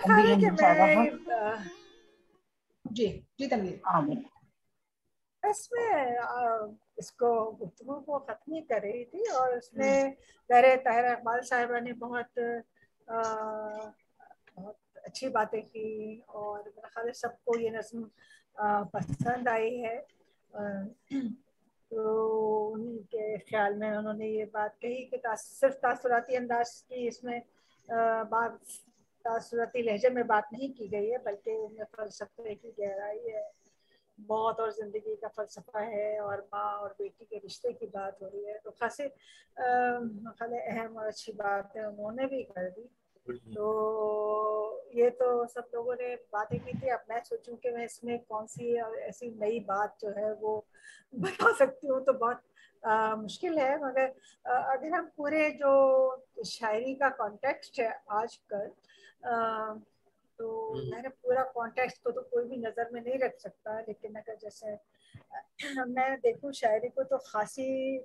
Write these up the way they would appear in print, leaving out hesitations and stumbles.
میرا خیال ہے کہ میں جی تنویر اس میں اس کو گفتگو کو ختم ہی کر رہی تھی، اور اس میں طاہرہ اقبال صاحبہ نے بہت اچھی باتیں کی، اور میرا خیال ہے سب کو یہ نظم پسند آئی ہے. تو ان کے خیال میں انہوں نے یہ بات کہی کہ صرف تاثراتی انداز کی اس میں بات، تاثراتی لہجے میں بات نہیں کی گئی ہے، بلکہ ان میں فلسفے کی گہرائی ہے، موت اور زندگی کا فلسفہ ہے، اور ماں اور بیٹی کے رشتے کی بات ہو رہی ہے. تو خاصی اہم اور اچھی بات ہے انہوں نے بھی کر دی. تو یہ تو سب لوگوں نے باتیں کی تھی. اب میں سوچوں کہ میں اس میں کون سی ایسی نئی بات جو ہے وہ بتا سکتی ہوں، تو بہت مشکل ہے. مگر اگر ہم پورے جو شاعری کا کانٹیکسٹ ہے آج کل، تو میں نے پورا کانٹیکسٹ کو تو کوئی بھی نظر میں نہیں رکھ سکتا، لیکن اگر جیسے میں دیکھوں شاعری کو تو خاصی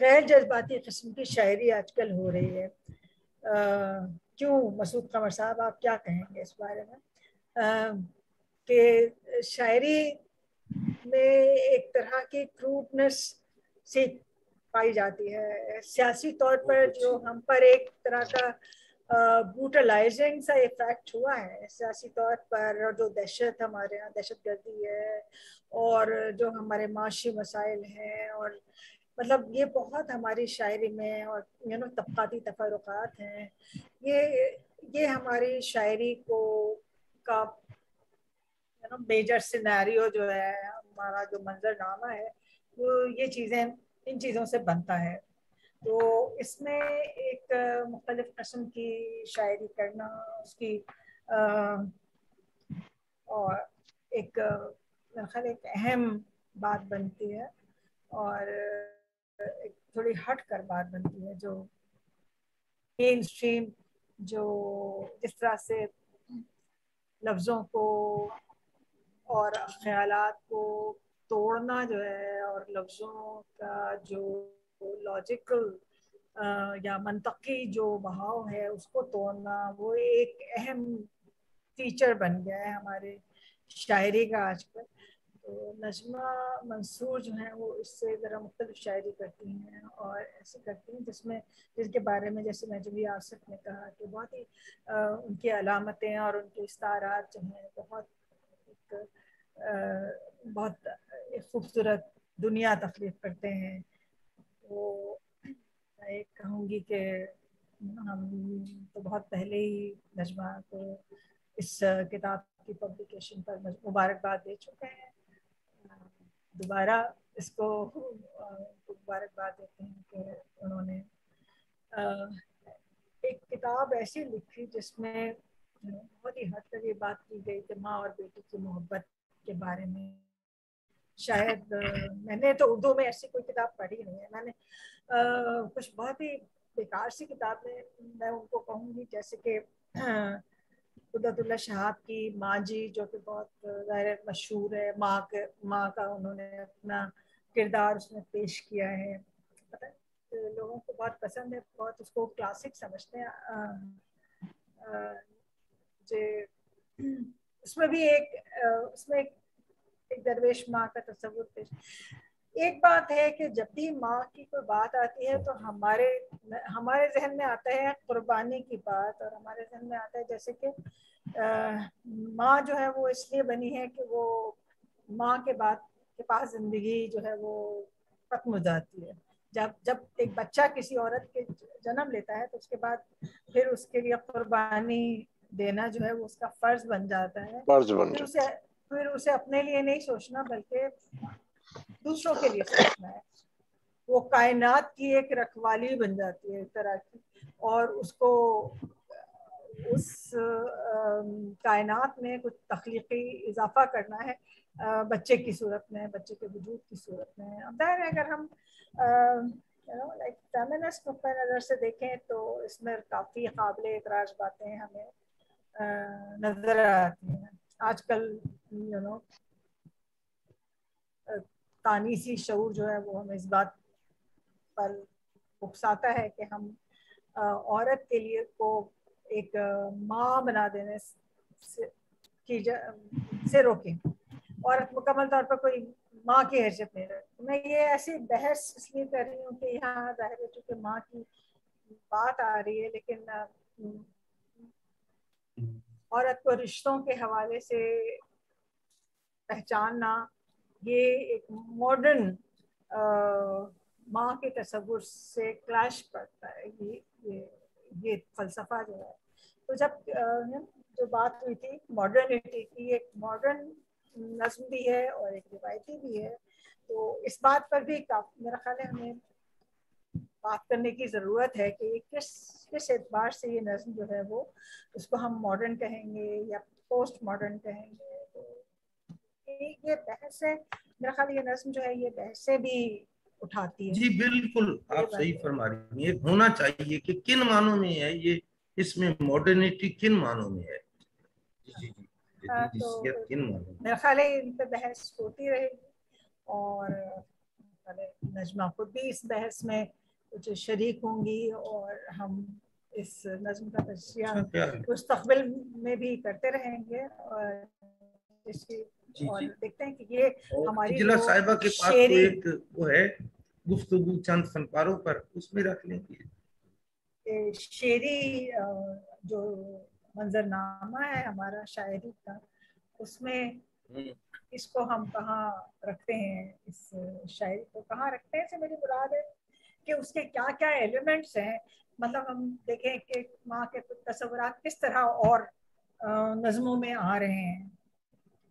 غیر جذباتی قسم کی شاعری آج کل ہو رہی ہے. کیوں مسعود قمر صاحب، آپ کیا کہیں گے اس بارے میں؟ کہ شاعری میں ایک طرح کی کروٹنس سی پائی جاتی ہے، سیاسی طور پر جو ہم پر ایک طرح کا بروٹلائزنگ سا افیکٹ ہوا ہے سیاسی طور پر، جو دہشت ہمارے یہاں دہشت گردی ہے، اور جو ہمارے معاشی مسائل ہیں، اور مطلب یہ بہت ہماری شاعری میں، اور طبقاتی تفرقات ہیں، یہ ہماری شاعری کو کا میجر سینیریو جو ہے، ہمارا جو منظر نامہ ہے وہ یہ چیزیں ان چیزوں سے بنتا ہے. تو اس میں ایک مختلف قسم کی شاعری کرنا، اس کی اور ایک اہم بات بنتی ہے، اور ایک تھوڑی ہٹ کر بات بنتی ہے، جو مین اسٹریم جو جس طرح سے لفظوں کو اور خیالات کو توڑنا جو ہے، اور لفظوں کا جو لاجیکل یا منطقی جو بہاؤ ہے اس کو توڑنا، وہ ایک اہم فیچر بن گیا ہے ہمارے شاعری کا آج کل. تو نجمہ منصور جو ہیں وہ اس سے ذرا مختلف شاعری کرتی ہیں، اور ایسے کرتی ہیں جس کے بارے میں جیسے نجوی آصف نے کہا کہ بہت ہی ان کی علامتیں اور ان کے استعارات جو ہیں بہت خوبصورت دنیا تخلیق کرتے ہیں. تو میں کہوں گی کہ ہم تو بہت پہلے ہی نجمہ کو اس کتاب کی پبلیکیشن پر مبارکباد دے چکے ہیں. دوبارہ اس کو مبارکباد دیتے ہیں کہ انہوں نے ایک کتاب ایسی لکھی جس میں بہت ہی حد تک یہ بات کی گئی کہ ماں اور بیٹی کی محبت کے بارے میں. شاید میں نے تو اردو میں ایسی کوئی کتاب پڑھی نہیں ہے. میں نے کچھ بہت ہی بیکار سی کتاب میں ان کو کہوں گی، جیسے کہ قدرت اللہ شہاب کی ماں جی، جو کہ بہت ظاہر مشہور ہے. ماں کا انہوں نے اپنا کردار اس میں پیش کیا ہے. لوگوں کو بہت پسند ہے، بہت اس کو کلاسک سمجھتے ہیں. اس میں بھی ایک درویش ماں کا تصور پیش. ایک بات ہے کہ جب بھی ماں کی کوئی بات آتی ہے تو ہمارے ذہن میں آتا ہے قربانی کی بات، اور ہمارے ذہن میں آتا ہے جیسے کہ ماں جو ہے وہ اس لیے بنی ہے کہ وہ ماں کے پاس زندگی جو ہے وہ ختم ہو جاتی ہے. جب ایک بچہ کسی عورت کے جنم لیتا ہے تو اس کے بعد پھر اس کے لیے قربانی دینا جو ہے وہ اس کا فرض بن جاتا ہے. پھر اسے اپنے لیے نہیں سوچنا بلکہ دوسروں کے لیے سوچنا ہے. وہ کائنات کی ایک رکھوالی بن جاتی ہے ایک طرح کی، اور اس کو اس کائنات میں کچھ تخلیقی اضافہ کرنا ہے بچے کی صورت میں، بچے کے وجود کی صورت میں. ظاہر ہے اگر ہم فیمنسٹ نقطہ نظر سے دیکھیں تو اس میں کافی قابل اعتراض باتیں ہمیں نظر آتی ہیں. آج کل تانیسی شعور جو ہے وہ ہمیں اس بات پر اکساتا ہے کہ ہم عورت کے لیے کو ایک ماں بنا دینے سے روکیں. عورت مکمل طور پر کوئی ماں کی حیثیت نہیں رہتی. میں یہ ایسی بحث اس لیے کر رہی ہوں کہ یہاں ظاہر ہے چونکہ ماں کی بات آ رہی ہے، لیکن عورت کو رشتوں کے حوالے سے پہچاننا یہ ایک ماڈرن ماں کے تصور سے کلیش کرتا ہے. یہ فلسفہ جو ہے، تو جب جو بات ہوئی تھی ماڈرنٹی کی، ایک ماڈرن نظم بھی ہے اور ایک روایتی بھی ہے، تو اس بات پر بھی میرا خیال ہے ہمیں بات کرنے کی ضرورت ہے کہ کس اعتبار سے یہ نظم جو ہے وہ اس کو ہم ماڈرن کہیں گے یا پوسٹ ماڈرن کہیں گے. تو یہ بحث ہے میرا خیال، یہ نظم جو ہے یہ بحثیں بھی اٹھاتی ہے. جی بالکل آپ صحیح فرما رہی ہیں. یہ ہونا چاہیے کہ کن معنوں میں ہے یہ، اس میں ماڈرنٹی کن معنوں میں ہے. جی جی جدیدیت کن معنوں میں. میرا خیال ہے ان پہ بحث ہوتی رہے گی، اور نجمہ خود بھی اس بحث میں کچھ شریک ہوں گی، اور ہم اس نظم کا تجزیہ مستقبل میں بھی کرتے رہیں گے. اور اس کی اور دیکھتے ہیں کہ یہ ہماری اجلا صاحبہ کے پاس تو شعری ایک وہ ہے گفتگو چند فنکاروں پر، اس میں رکھ لیں گے. شعری جو منظر نامہ ہے ہمارا شاعری کا، اس میں اس کو ہم کہاں رکھتے ہیں، اس شاعری کو کہاں رکھتے ہیں سے میری مراد ہے کہ اس کے کیا کیا ایلیمنٹس ہیں. مطلب ہم دیکھیں کہ ماں کے تصورات کس طرح اور نظموں میں آ رہے ہیں.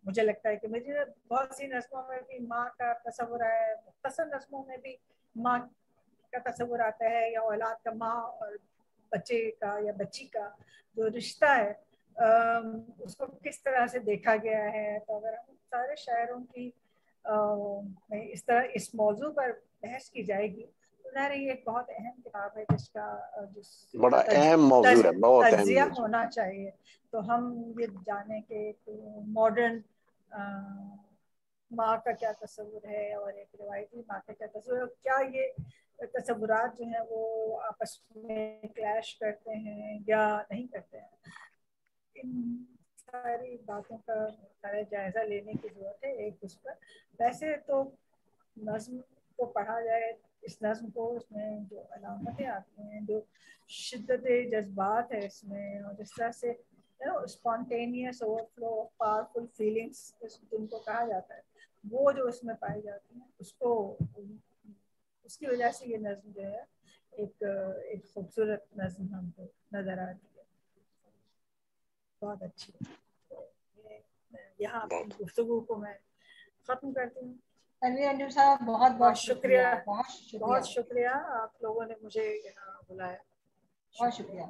مجھے لگتا ہے کہ مجھے بہت سی نظموں میں بھی ماں کا تصور ہے، مختصر نظموں میں بھی ماں کا تصور آتا ہے، یا اولاد کا ماں اور بچے کا یا بچی کا جو رشتہ ہے اس کو کس طرح سے دیکھا گیا ہے. تو اگر ہم سارے شاعروں کی اس طرح اس موضوع پر بحث کی جائے گی تو ظاہر یہ ایک بہت اہم کتاب ہے جس کا بڑا اہم موضوع ہے، بہت اہم تجزیہ موضوع ہونا چاہیے. تو ہم یہ جانیں کہ ماڈرن ماں کا کیا تصور ہے اور ایک روایتی ماں کا کیا تصور ہے، کیا یہ تصورات جو ہیں وہ آپس میں کلیش کرتے ہیں یا نہیں کرتے ہیں. ان ساری باتوں کا سارا جائزہ لینے کی ضرورت ہے ایک اس پر. ویسے تو نظم کو پڑھا جائے، اس نظم کو، اس میں جو علامتیں آتی ہیں، جو شدت جذبات ہے اس میں، اور جس طرح سے spontaneous over flow of powerful feelings جن کو کہا جاتا ہے، وہ جو اس میں پائی جاتی ہیں، اس کی وجہ سے یہ نظم جو ہے ایک خوبصورت نظم ہم کو نظر آتی ہے. بہت اچھی ہے. یہاں اپنی گفتگو کو میں ختم کرتی ہوں. تنویر صاحب بہت بہت شکریہ. بہت شکریہ آپ لوگوں نے مجھے یہاں بلایا. بہت شکریہ.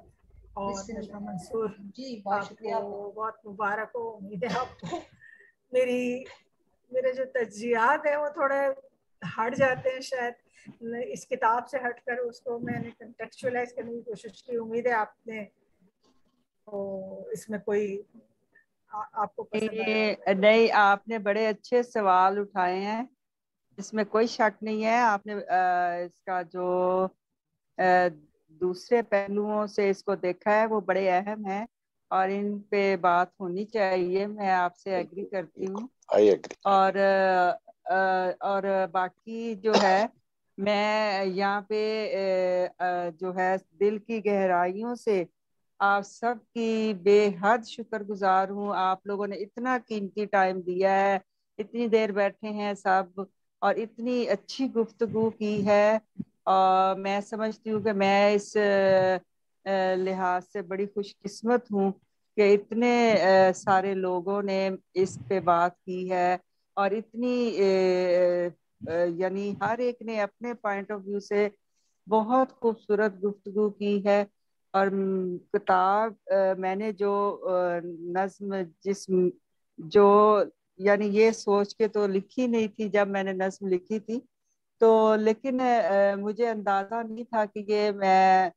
اور منصور جی بہت شکریہ. بہت مبارک ہو. امید ہے آپ کو میرے جو تجزیات ہیں وہ تھوڑے ہٹ جاتے ہیں شاید اس کتاب سے ہٹ کر، اس کو میں نے کنٹیکچوائز کرنے کی کوشش کی. امید ہے آپ نے اس میں کوئی آپ کو پسند آیا. نہیں، آپ نے بڑے اچھے سوال اٹھائے ہیں، اس میں کوئی شک نہیں ہے. آپ نے اس کا جو دوسرے پہلوؤں سے اس کو دیکھا ہے وہ بڑے اہم ہیں اور ان پہ بات ہونی چاہیے. میں آپ سے ایگری کرتی ہوں. اور باقی جو ہے میں یہاں پہ جو ہے دل کی گہرائیوں سے آپ سب کی بے حد شکر گزار ہوں. آپ لوگوں نے اتنا قیمتی ٹائم دیا ہے، اتنی دیر بیٹھے ہیں سب اور اتنی اچھی گفتگو کی ہے. میں سمجھتی ہوں کہ میں اس لحاظ سے بڑی خوش قسمت ہوں کہ اتنے سارے لوگوں نے اس پہ بات کی ہے اور اتنی یعنی ہر ایک نے اپنے پوائنٹ آف ویو سے بہت خوبصورت گفتگو کی ہے. اور کتاب میں نے جو نظم جو یعنی یہ سوچ کے تو لکھی نہیں تھی جب میں نے نظم لکھی تھی، تو لیکن مجھے اندازہ نہیں تھا کہ یہ میں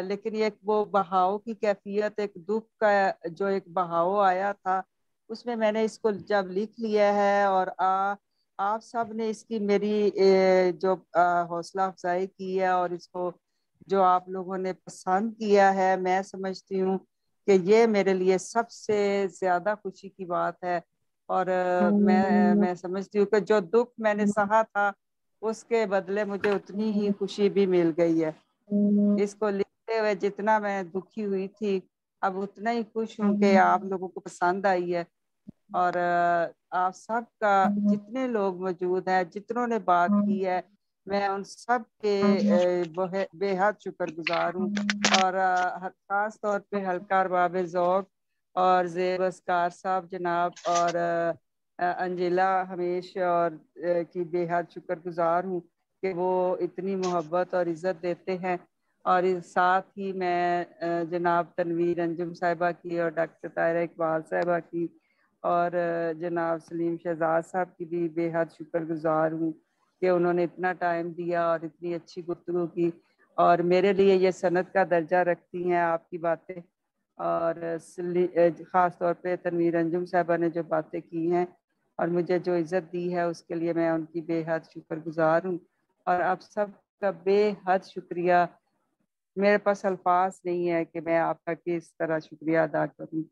لیکن یہ وہ بہاؤ کی کیفیت، ایک دکھ کا جو ایک بہاؤ آیا تھا، اس میں میں نے اس کو جب لکھ لیا ہے اور آپ سب نے اس کی میری جو حوصلہ افزائی کی ہے اور اس کو جو آپ لوگوں نے پسند کیا ہے، میں سمجھتی ہوں کہ یہ میرے لیے سب سے زیادہ خوشی کی بات ہے. اور میں سمجھتی ہوں کہ جو دکھ میں نے سہا تھا اس کے بدلے مجھے اتنی ہی خوشی بھی مل گئی ہے. اس کو لکھتے ہوئے جتنا میں دکھی ہوئی تھی اب اتنا ہی خوش ہوں کہ آپ لوگوں کو پسند آئی ہے. اور آپ سب کا جتنے لوگ موجود ہیں جتنوں نے بات کی ہے میں ان سب کے بے حد شکر گزار ہوں. اور خاص طور پہ حلقہ ارباب ذوق اور زیب اسکار صاحب جناب اور انجیلا ہمیش اور کی بے حد شکر گزار ہوں کہ وہ اتنی محبت اور عزت دیتے ہیں. اور ساتھ ہی میں جناب تنویر انجم صاحبہ کی اور ڈاکٹر طاہرہ اقبال صاحبہ کی اور جناب سلیم شہزاد صاحب کی بھی بے حد شکر گزار ہوں کہ انہوں نے اتنا ٹائم دیا اور اتنی اچھی گفتگو کی. اور میرے لیے یہ سند کا درجہ رکھتی ہیں آپ کی باتیں. اور خاص طور پہ تنویر انجم صاحبہ نے جو باتیں کی ہیں اور مجھے جو عزت دی ہے اس کے لیے میں ان کی بے حد شکر گزار ہوں. اور آپ سب کا بے حد شکریہ. میرے پاس الفاظ نہیں ہے کہ میں آپ کا کس طرح شکریہ ادا کروں.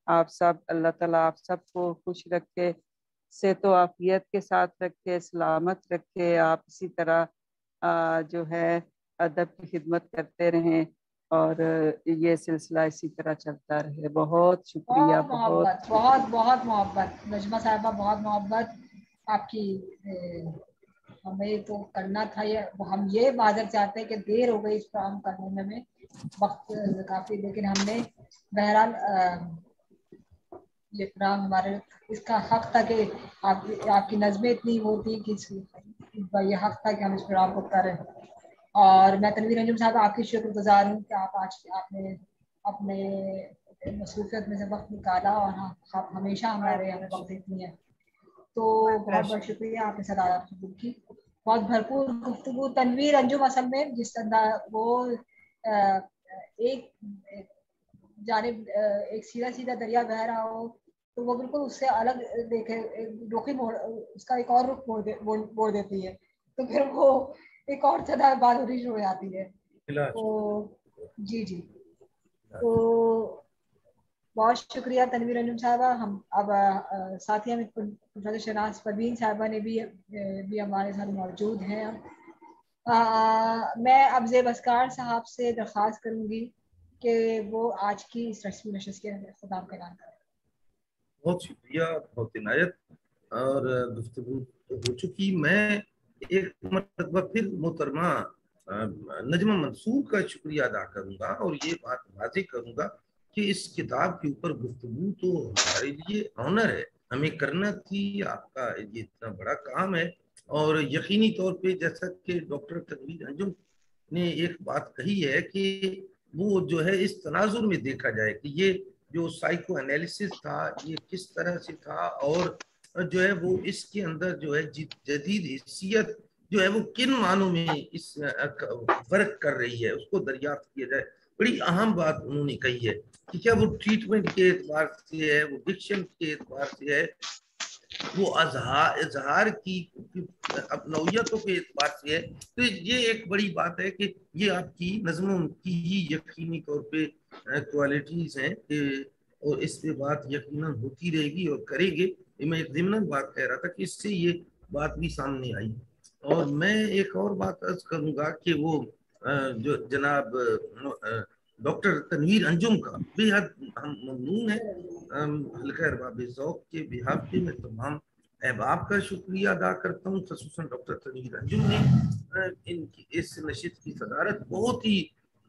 آپ سب اللہ تعالیٰ آپ سب کو خوش رکھے, صحت و عافیت کے ساتھ رکھے, سلامت رکھے. آپ اسی طرح جو ہے ادب کی خدمت کرتے رہیں اور یہ سلسلہ اسی طرح چلتا رہے. بہت شکریہ. بہت بہت بہت محبت نجمہ صاحبہ, بہت محبت آپ کی. ہمیں تو کرنا تھا ہم یہ معذرت چاہتے ہیں کہ دیر ہو گئی اس پروگرام کرنے میں وقت کافی, لیکن ہم نے بہرحال یہ پروگرام ہمارے اس کا حق تھا کہ آپ کی نظمیں اتنی وہ تھی کہ یہ حق تھا کہ ہم اس پروگرام کو کریں. اور میں تنویر انجم صاحب آپ کی شکر گزار ہوں کہ آپ نے اپنے مصروفیت میں سے وقت نکالا اور آپ ہمیشہ ہمارے ہمیں وقت دیتی ہیں. تو بہت بہت شکریہ آپ نے صدارت کی. بہت بھرپور گفتگو. تنویر انجم اصل میں جس انداز وہ ایک جانب ایک سیدھا دریا بہ رہا ہو تو وہ بالکل اس سے الگ دیکھے رخی موڑ اس کا ایک اور رخ موڑ دیتی ہے تو پھر وہ ایک اور زیادہ بات ہونی شروع ہو جاتی ہے. تو جی تو بہت شکریہ تنویر انجم صاحبہ. ہم اب ساتھی ہمیں پروفیسر شہناز پروین صاحبہ نے بھی ہمارے ساتھ موجود ہیں. میں اب زیب اسکار صاحب سے درخواست کروں گی کہ وہ آج کی اس رسمی نشست کے اختتام کا اعلان کریں. بہت شکریہ, بہت عنایت. اور گفتگو ہو چکی. میں ایک مرتبہ پھر محترمہ نجمہ منصور کا شکریہ ادا کروں گا اور یہ بات واضح کروں گا کہ اس کتاب کے اوپر گفتگو تو ہمارے لیے آنر ہے, ہمیں کرنا تھی. آپ کا یہ اتنا بڑا کام ہے اور یقینی طور پہ جیسا کہ ڈاکٹر تنویر انجم نے ایک بات کہی ہے کہ وہ جو ہے اس تناظر میں دیکھا جائے کہ یہ جو سائیکو انالیسس تھا یہ کس طرح سے تھا اور جو ہے وہ اس کے اندر جو ہے جدید حیثیت جو ہے وہ کن معنوں میں اس فرق کر رہی ہے اس کو دریافت کیا جائے. بڑی اہم بات انہوں نے کہی ہے کہ کیا وہ ٹریٹمنٹ کے اعتبار سے ہے, وہ ڈکشن کے اعتبار سے ہے, وہ اظہار کی نوعیتوں کے اعتبار سے ہے. تو یہ ایک بڑی بات ہے کہ یہ آپ کی نظموں کی ہی یقینی طور پہ کوالٹیز ہیں اور اس پہ بات یقیناً ہوتی رہے گی اور کرے گی. میں ایک ضمن بات کہہ رہا تھا کہ اس سے یہ بات بھی سامنے آئی. اور میں ایک اور بات عرض کروں گا کہ وہ جو جناب ڈاکٹر تنویر انجم کا بے حد ہم ممنون ہیں. حلقہ ارباب ذوق کے بہاف پہ میں تمام احباب کا شکریہ ادا کرتا ہوں. خصوصاً ڈاکٹر تنویر انجم نے ان کی اس نشست کی صدارت بہت ہی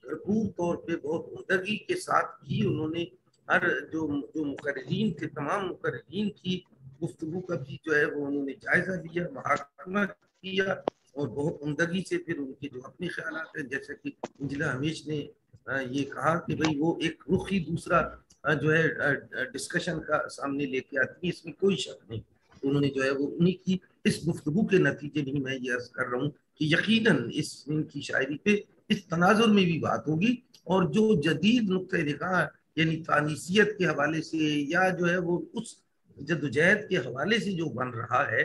بھرپور طور پہ بہت عمدگی کے ساتھ کی. انہوں نے ہر جو مقررین تھے تمام مقررین کی گفتگو کا بھی جو ہے وہ انہوں نے جائزہ لیا, محاکمہ کیا اور بہت عمدگی سے پھر ان کے جو اپنے خیالات ہیں جیسے کہ انجلا ہمیش نے یہ کہا کہ بھئی وہ ایک رخ ہی دوسرا جو ہے ڈسکشن کا سامنے لے کے آتی ہے, اس میں کوئی شک نہیں. انہوں نے جو ہے وہ انہی کی اس گفتگو کے نتیجے میں میں یہ عرض کر رہا ہوں کہ یقیناً ان کی شاعری پہ اس تناظر میں بھی بات ہوگی اور جو جدید نقطۂ نگاہ یعنی تانیثیت کے حوالے سے یا جو ہے وہ اس جدوجہد کے حوالے سے جو بن رہا ہے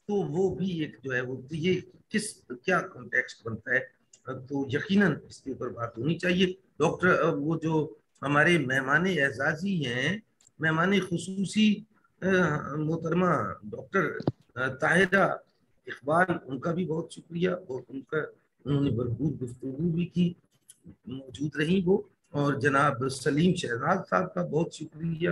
تو وہ بھی ایک جو ہے وہ یہ کیا کانٹیکسٹ بنتا ہے تو یقیناً اس کے اوپر بات ہونی چاہیے. ڈاکٹر وہ جو ہمارے مہمان اعزازی ہیں، مہمان خصوصی محترمہ ڈاکٹر طاہرہ اقبال، ان کا بھی بہت شکریہ، اور انہوں نے بھرپور گفتگو بھی کی، موجود رہی وہ، اور جناب سلیم شہزاد صاحب کا بہت شکریہ،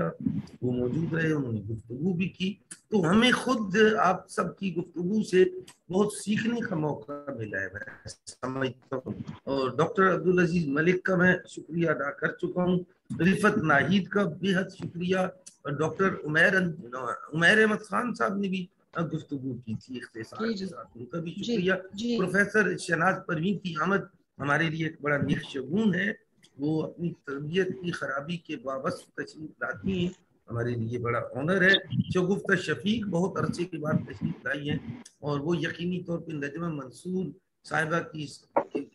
وہ موجود رہے، انہوں نے گفتگو بھی کی۔ تو ہمیں خود آپ سب کی گفتگو سے بہت سیکھنے کا موقع ملا ہے، میں سمجھتا ہوں۔ اور ڈاکٹر عبدالعزیز ملک کا میں شکریہ ادا کر چکا ہوں، رفت ناہید کا بے حد شکریہ، اور ڈاکٹر عمیر احمد خان صاحب نے بھی گفتگو کی تھی اختصار کے ساتھ، ان کا بھی شکریہ۔ پروفیسر شہناز پروین کی آمد ہمارے لیے ایک بڑا نیک شگون ہے، وہ اپنی تربیت کی خرابی کے باوجود تشریف لاتی ہیں، ہمارے لیے بڑا آنر ہے۔ شگفتہ شفیق بہت عرصے کے بعد تشریف لائی ہیں، اور وہ یقینی طور پہ نجمہ منصور صاحبہ کی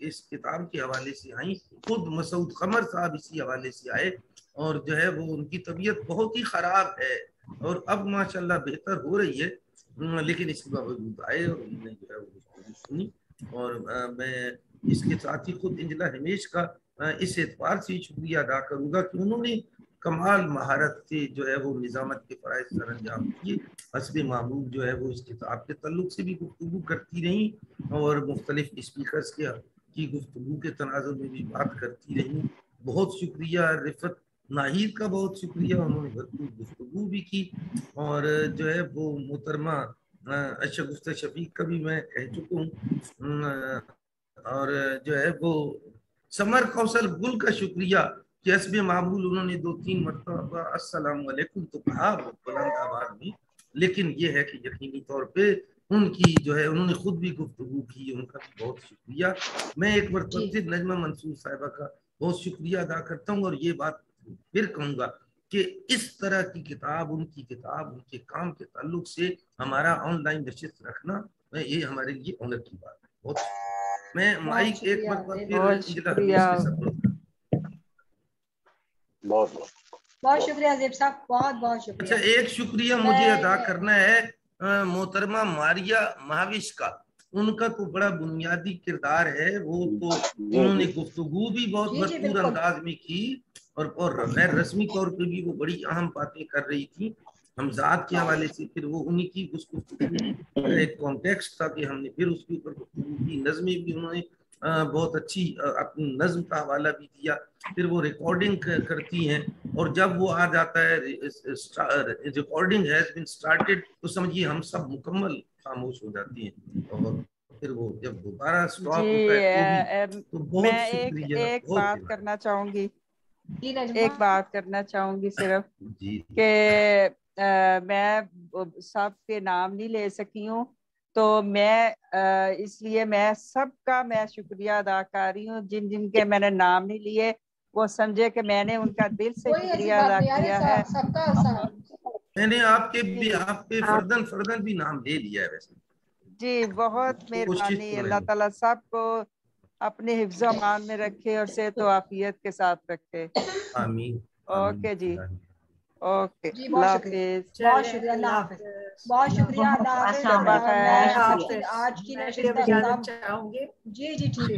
اس کتاب کے حوالے سے آئیں، خود مسعود قمر صاحب اسی حوالے سے آئے، اور جو ہے وہ ان کی طبیعت بہت ہی خراب ہے، اور اب ماشاءاللہ بہتر ہو رہی ہے، لیکن اس کے باوجود آئے اور انہوں نے جو ہے وہ سنی۔ اور میں اس کے ساتھ ہی خود انجلا ہمیش کا اس اعتبار سے شکریہ ادا کروں گا کہ انہوں نے کمال مہارت سے جو ہے وہ نظامت کے فرائض سر انجام کیے، حسب معمول جو ہے وہ اس کتاب کے تعلق سے بھی گفتگو کرتی رہیں، اور مختلف اسپیکرز کی گفتگو کے تناظر میں بھی بات کرتی رہیں۔ بہت شکریہ رفت ناہید کا، بہت شکریہ، انہوں نے بھرپور گفتگو بھی کی، اور جو ہے وہ محترمہ شگفتہ شفیق کا بھی میں کہہ چکا ہوں، اور جو ہے وہ سمر کوثر گل کا شکریہ کہ حسب معمول انہوں نے 2-3 مرتبہ السلام علیکم تو کہا بلند آواز میں، لیکن یہ ہے کہ یقینی طور پہ ان کی جو ہے انہوں نے خود بھی گفتگو کی، ان کا بھی بہت شکریہ۔ میں ایک مرتبہ پھر نجمہ منصور صاحبہ کا بہت شکریہ ادا کرتا ہوں، اور یہ بات پھر کہوں گا کہ اس طرح کی کتاب، ان کی کتاب، ان کے کام کے تعلق سے ہمارا آن لائن نشست رکھنا، یہ ہمارے لیے آنر کی بات ہے۔ بہت میں مائک ایک مرتبہ پھر انجلا ہمیش کے سپورٹ کرتا ہوں۔ بہت شکریہ زیب صاحب، بہت بہت شکریہ۔ اچھا، ایک شکریہ مجھے ادا کرنا ہے محترمہ ماریہ مہاوش کا، ان کا تو بڑا بنیادی کردار ہے، وہ تو انہوں نے گفتگو بھی بہت بھرپور انداز میں کی، اور غیر رسمی طور پہ بھی وہ بڑی اہم باتیں کر رہی تھی ہمزاد کے حوالے سے، پھر وہ انہی کی اس گفتگو کا ایک کانٹیکسٹ تھا کہ ہم نے پھر اس کے اوپر گفتگو کی، نظمیں بھی انہوں نے بہت اچھی اپنی نظم کا حوالہ بھی دیا، پھر وہ ریکارڈنگ کرتی ہیں، اور جب وہ آ جاتا ہے ریکارڈنگ ہیز بین سٹارٹڈ تو سمجھیے ہم سب مکمل خاموش ہو جاتی ہیں، اور پھر وہ جب دوبارہ سٹاپ ہوتا ہے تو بہت شکریہ۔ ایک بات کرنا چاہوں گی، ایک بات کرنا چاہوں گی صرف کہ میں سب کے نام نہیں لے سکی ہوں، تو میں اس لیے میں سب کا میں شکریہ ادا کر رہی ہوں، جن جن کے میں نے نام نہیں لیے وہ سمجھے کہ میں نے ان کا دل سے شکریہ ادا کیا ہے۔ میں نے آپ کے فردن بھی نام لے لیا ہے ویسے۔ جی بہت مہربانی، اللہ تعالیٰ سب کو اپنے حفظ و امان میں رکھے اور صحت و عافیت کے ساتھ رکھے، آمین۔ اوکے جی، اوکے، اللہ حافظ۔ بہت شکریہ، اللہ حافظ، بہت شکریہ، اللہ حافظ۔ بخیر، آج کی نشست کا اختتام، جی ٹھیک ہے۔